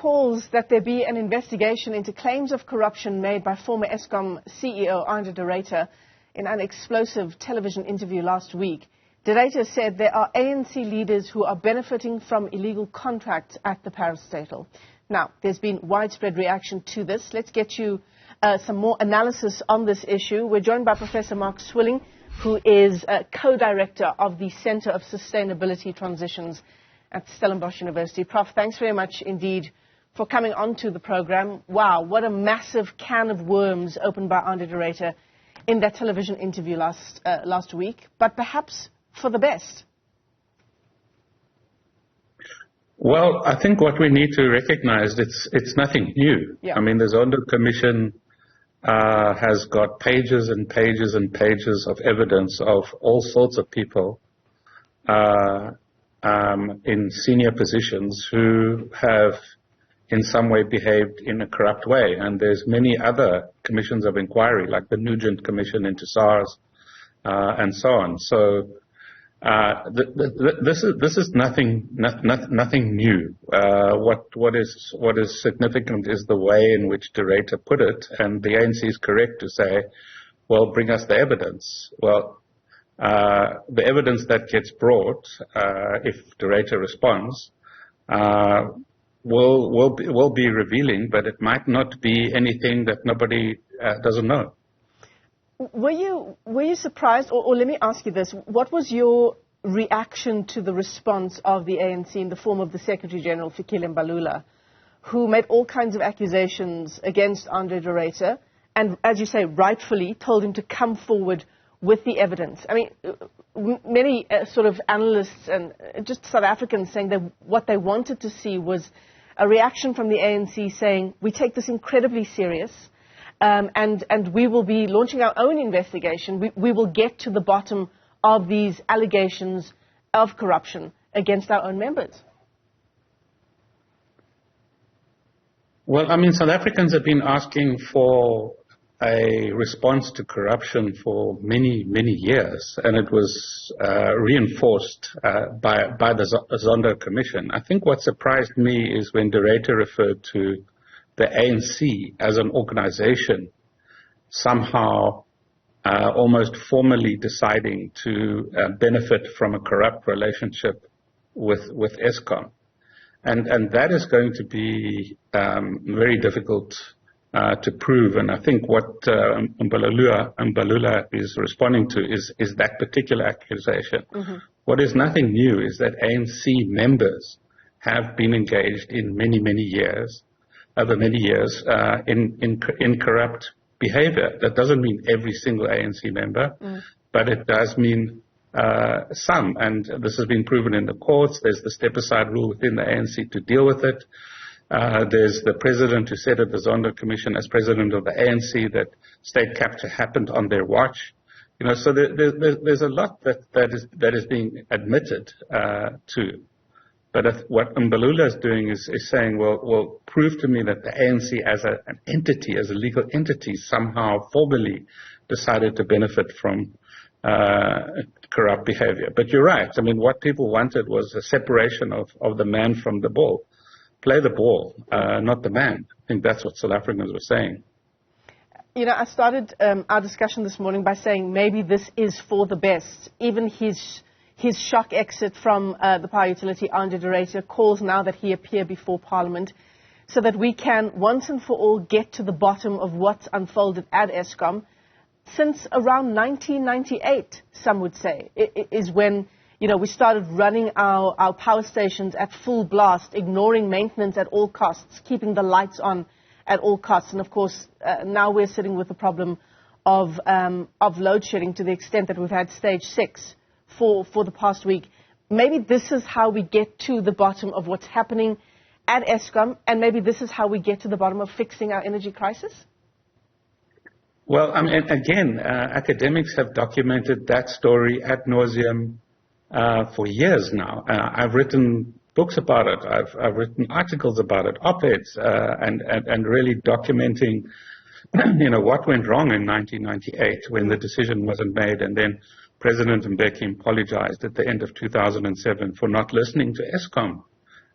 calls that there be an investigation into claims of corruption made by former Eskom CEO Andre de Ruyter in an explosive television interview last week. De Ruyter said there are ANC leaders who are benefiting from illegal contracts at the parastatal. Now, there's been widespread reaction to this. Let's get you some more analysis on this issue. We're joined by Professor Prof Swilling, who is co-director of the Center of Sustainability Transitions at Stellenbosch University. Prof, thanks very much indeed for coming on to the program. Wow, what a massive can of worms opened by Andre de Ruyter in that television interview last week, but perhaps for the best. Well, I think what we need to recognize, it's nothing new. Yeah. I mean, the Zondo Commission has got pages and pages and pages of evidence of all sorts of people in senior positions who have in some way behaved in a corrupt way. And there's many other commissions of inquiry, like the Nugent Commission into SARS and so on. So this is nothing new. What is significant is the way in which de Ruyter put it, and the ANC is correct to say, well, bring us the evidence. Well, the evidence that gets brought, if de Ruyter responds, will be revealing, but it might not be anything that nobody doesn't know. Were you surprised, or let me ask you this, what was your reaction to the response of the ANC in the form of the Secretary General, Fikile Mbalula, who made all kinds of accusations against Andre de Ruyter, and, as you say, rightfully told him to come forward with the evidence? I mean, many sort of analysts and just South Africans saying that what they wanted to see was a reaction from the ANC saying, we take this incredibly serious, and we will be launching our own investigation. We will get to the bottom of these allegations of corruption against our own members. Well, I mean, South Africans have been asking for a response to corruption for many, many years, and it was reinforced by the Zondo Commission. I think what surprised me is when de Ruyter referred to the ANC as an organization somehow almost formally deciding to benefit from a corrupt relationship with Eskom. And that is going to be very difficult to prove. And I think what Mbalula is responding to is that particular accusation. Mm-hmm. What is nothing new is that ANC members have been engaged in over many years, in corrupt behavior. That doesn't mean every single ANC member, but it does mean some. And this has been proven in the courts. There's the step-aside rule within the ANC to deal with it. There's the president who said at the Zondo Commission as president of the ANC that state capture happened on their watch. You know, so there's a lot that is being admitted to. But what Mbalula is doing is saying, well, prove to me that the ANC as an entity, as a legal entity, somehow formally decided to benefit from corrupt behavior. But you're right. I mean, what people wanted was a separation of the man from the ball. Play the ball, not the man. I think that's what South Africans were saying. You know, I started our discussion this morning by saying maybe this is for the best. Even his shock exit from the power utility, Andre de Ruyter, calls now that he appear before Parliament so that we can once and for all get to the bottom of what's unfolded at Eskom. Since around 1998, some would say, is when, you know, we started running our power stations at full blast, ignoring maintenance at all costs, keeping the lights on at all costs. And, of course, now we're sitting with the problem of load shedding to the extent that we've had stage 6 for the past week. Maybe this is how we get to the bottom of what's happening at Eskom, and maybe this is how we get to the bottom of fixing our energy crisis? Well, I mean, again, academics have documented that story ad nauseum for years now. I've written books about it. I've written articles about it, op-eds, and really documenting, you know, what went wrong in 1998 when the decision wasn't made, and then President Mbeki apologized at the end of 2007 for not listening to Eskom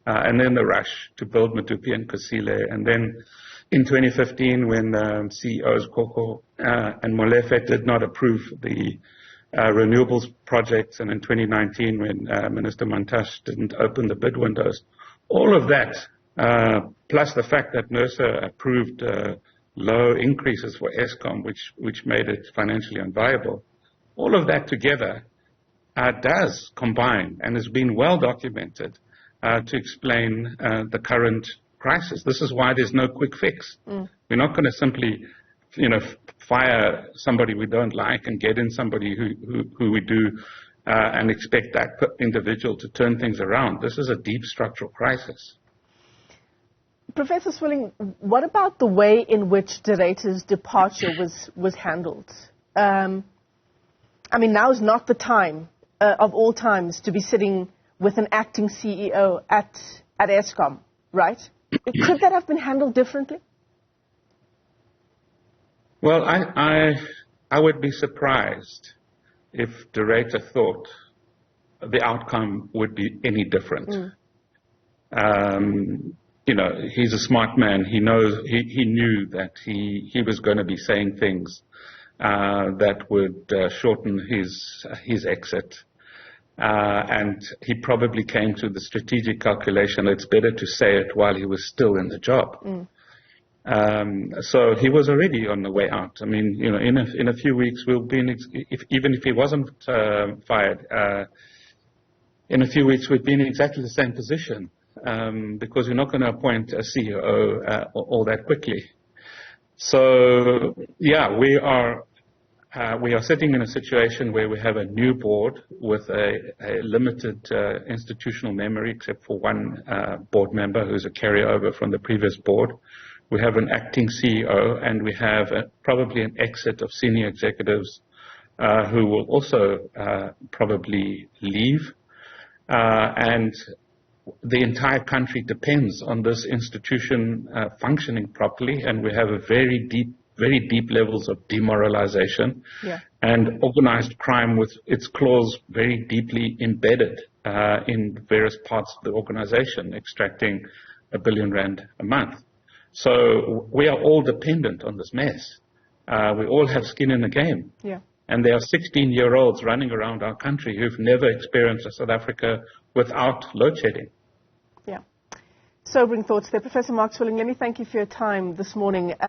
and then the rush to build Medupi and Kusile, and then in 2015 when CEOs Koko and Molefe did not approve the renewables projects, and in 2019 when Minister Mantashe didn't open the bid windows. All of that, plus the fact that NERSA approved low increases for Eskom, which made it financially unviable, all of that together does combine and has been well documented to explain the current crisis. This is why there's no quick fix. We're not going to simply fire somebody we don't like and get in somebody who we do and expect that individual to turn things around. This is a deep structural crisis. Professor Swilling, what about the way in which De Ruyter's departure was handled? I mean, now is not the time of all times to be sitting with an acting CEO at Eskom, right? Could that have been handled differently? Well, I would be surprised if De Ruyter thought the outcome would be any different. He's a smart man. He knew that he was going to be saying things that would shorten his exit. And he probably came to the strategic calculation, it's better to say it while he was still in the job. So he was already on the way out. I mean, in a few weeks we'll be even if he wasn't fired, in a few weeks we'd be in exactly the same position, because we're not going to appoint a CEO all that quickly. So yeah, we are sitting in a situation where we have a new board with a limited institutional memory, except for one board member who's a carryover from the previous board. We have an acting CEO, and we have probably an exit of senior executives who will also probably leave. And the entire country depends on this institution functioning properly, and we have a very deep levels of demoralization and organized crime with its claws very deeply embedded in various parts of the organization, extracting R1 billion a month. So we are all dependent on this mess. We all have skin in the game. And there are 16-year-olds running around our country who've never experienced a South Africa without load shedding. Sobering thoughts there. Professor Mark Swilling, let me thank you for your time this morning.